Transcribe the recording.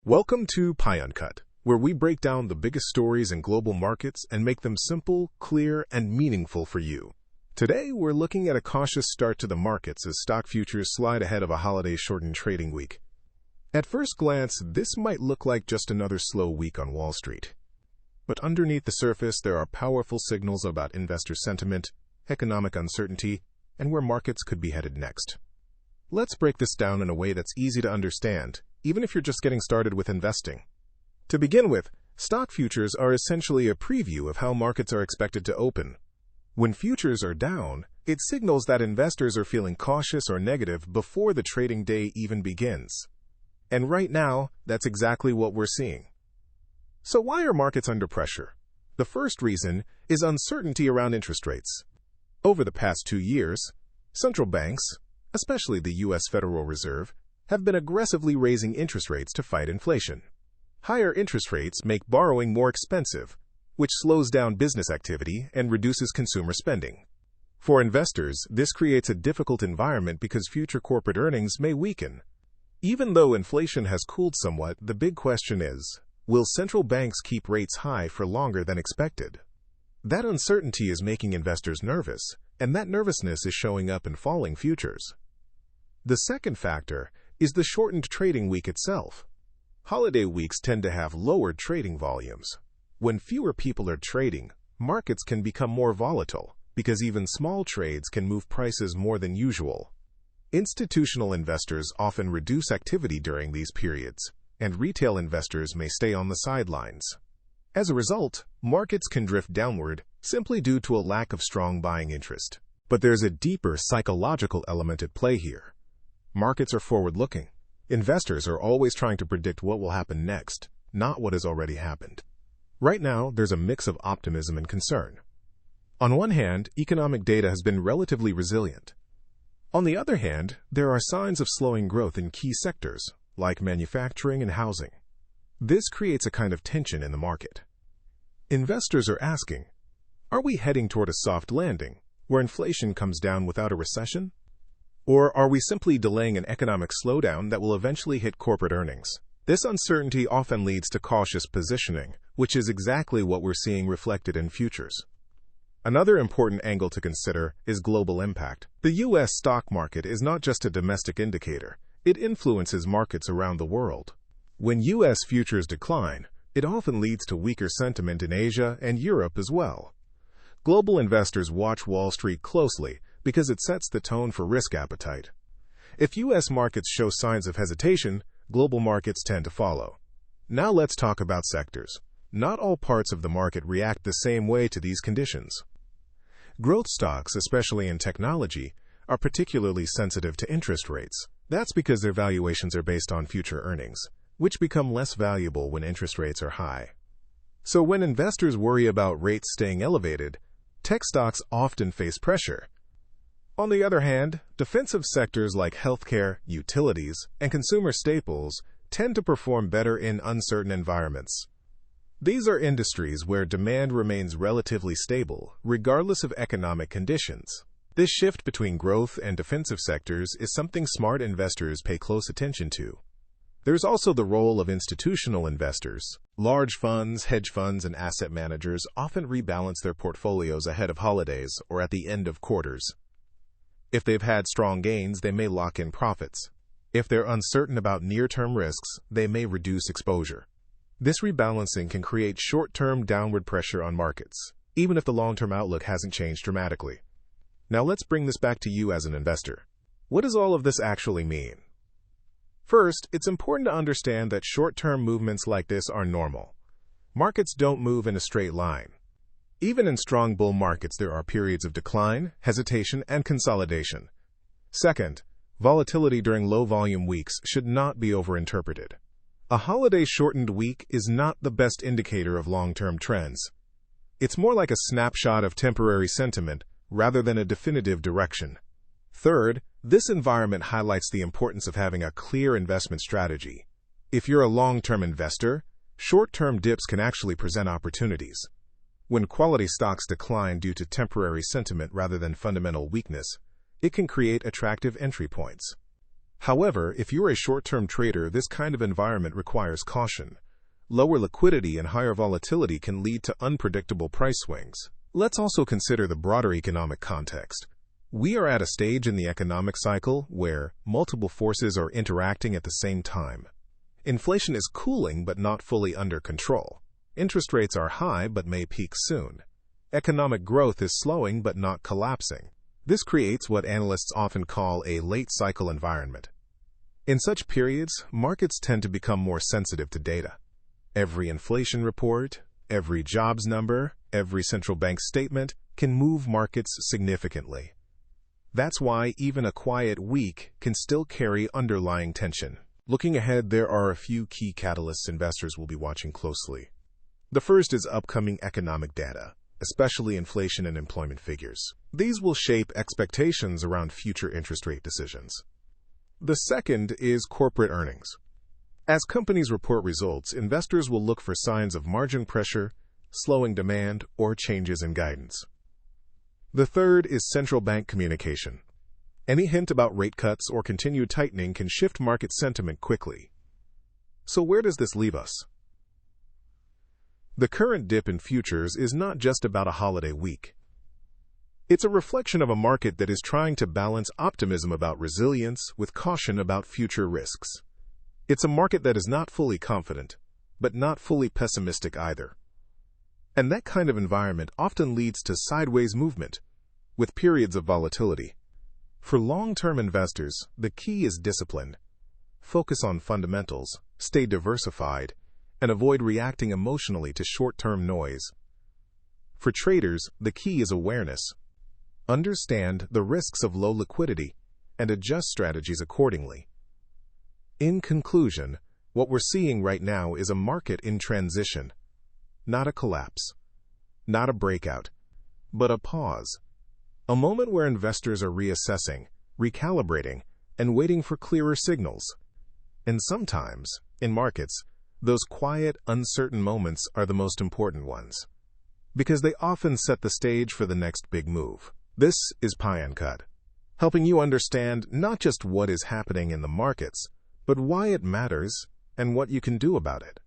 Welcome to PyUncut, where we break down the biggest stories in global markets and make them simple, clear, and meaningful for you. Today, we're looking at a cautious start to the markets as stock futures slide ahead of a holiday-shortened trading week. At first glance, this might look like just another slow week on Wall Street. But underneath the surface, there are powerful signals about investor sentiment, economic uncertainty, and where markets could be headed next. Let's break this down in a way that's easy to understand, even if you're just getting started with investing. To begin with, stock futures are essentially a preview of how markets are expected to open. When futures are down, it signals that investors are feeling cautious or negative before the trading day even begins. And right now, that's exactly what we're seeing. So why are markets under pressure? The first reason is uncertainty around interest rates. Over the past 2 years, central banks, especially the U.S. Federal Reserve, have been aggressively raising interest rates to fight inflation. Higher interest rates make borrowing more expensive, which slows down business activity and reduces consumer spending. For investors, this creates a difficult environment because future corporate earnings may weaken. Even though inflation has cooled somewhat, the big question is, will central banks keep rates high for longer than expected? That uncertainty is making investors nervous, and that nervousness is showing up in falling futures. The second factor is the shortened trading week itself. Holiday weeks tend to have lower trading volumes. When fewer people are trading, markets can become more volatile because even small trades can move prices more than usual. Institutional investors often reduce activity during these periods, and retail investors may stay on the sidelines. As a result, markets can drift downward simply due to a lack of strong buying interest. But there's a deeper psychological element at play here. Markets are forward-looking. Investors are always trying to predict what will happen next, not what has already happened. Right now, there's a mix of optimism and concern. On one hand, economic data has been relatively resilient. On the other hand, there are signs of slowing growth in key sectors, like manufacturing and housing. This creates a kind of tension in the market. Investors are asking, are we heading toward a soft landing, where inflation comes down without a recession? Or are we simply delaying an economic slowdown that will eventually hit corporate earnings? This uncertainty often leads to cautious positioning, which is exactly what we're seeing reflected in futures. Another important angle to consider is global impact. The U.S. stock market is not just a domestic indicator. It influences markets around the world. When U.S. futures decline, it often leads to weaker sentiment in Asia and Europe as well. Global investors watch Wall Street closely because it sets the tone for risk appetite. If U.S. markets show signs of hesitation, global markets tend to follow. Now let's talk about sectors. Not all parts of the market react the same way to these conditions. Growth stocks, especially in technology, are particularly sensitive to interest rates. That's because their valuations are based on future earnings, which become less valuable when interest rates are high. So when investors worry about rates staying elevated, tech stocks often face pressure. On the other hand, defensive sectors like healthcare, utilities, and consumer staples tend to perform better in uncertain environments. These are industries where demand remains relatively stable, regardless of economic conditions. This shift between growth and defensive sectors is something smart investors pay close attention to. There's also the role of institutional investors. Large funds, hedge funds, and asset managers often rebalance their portfolios ahead of holidays or at the end of quarters. If they've had strong gains, they may lock in profits. If they're uncertain about near-term risks, they may reduce exposure. This rebalancing can create short-term downward pressure on markets, even if the long-term outlook hasn't changed dramatically. Now let's bring this back to you as an investor. What does all of this actually mean? First, it's important to understand that short-term movements like this are normal. Markets don't move in a straight line. Even in strong bull markets, there are periods of decline, hesitation, and consolidation. Second, volatility during low-volume weeks should not be overinterpreted. A holiday-shortened week is not the best indicator of long-term trends. It's more like a snapshot of temporary sentiment rather than a definitive direction. Third, this environment highlights the importance of having a clear investment strategy. If you're a long-term investor, short-term dips can actually present opportunities. When quality stocks decline due to temporary sentiment rather than fundamental weakness, it can create attractive entry points. However, if you're a short-term trader, this kind of environment requires caution. Lower liquidity and higher volatility can lead to unpredictable price swings. Let's also consider the broader economic context. We are at a stage in the economic cycle where multiple forces are interacting at the same time. Inflation is cooling but not fully under control. Interest rates are high but may peak soon. Economic growth is slowing but not collapsing. This creates what analysts often call a late-cycle environment. In such periods, markets tend to become more sensitive to data. Every inflation report, every jobs number, every central bank statement can move markets significantly. That's why even a quiet week can still carry underlying tension. Looking ahead, there are a few key catalysts investors will be watching closely. The first is upcoming economic data, especially inflation and employment figures. These will shape expectations around future interest rate decisions. The second is corporate earnings. As companies report results, investors will look for signs of margin pressure, slowing demand, or changes in guidance. The third is central bank communication. Any hint about rate cuts or continued tightening can shift market sentiment quickly. So where does this leave us? The current dip in futures is not just about a holiday week. It's a reflection of a market that is trying to balance optimism about resilience with caution about future risks. It's a market that is not fully confident, but not fully pessimistic either. And that kind of environment often leads to sideways movement, with periods of volatility. For long-term investors, the key is discipline. Focus on fundamentals, stay diversified, and avoid reacting emotionally to short-term noise. For traders, the key is awareness. Understand the risks of low liquidity and adjust strategies accordingly. In conclusion, what we're seeing right now is a market in transition. Not a collapse, not a breakout, but a pause. A moment where investors are reassessing, recalibrating, and waiting for clearer signals. And sometimes, in markets, those quiet, uncertain moments are the most important ones, because they often set the stage for the next big move. This is PyUncut, helping you understand not just what is happening in the markets, but why it matters and what you can do about it.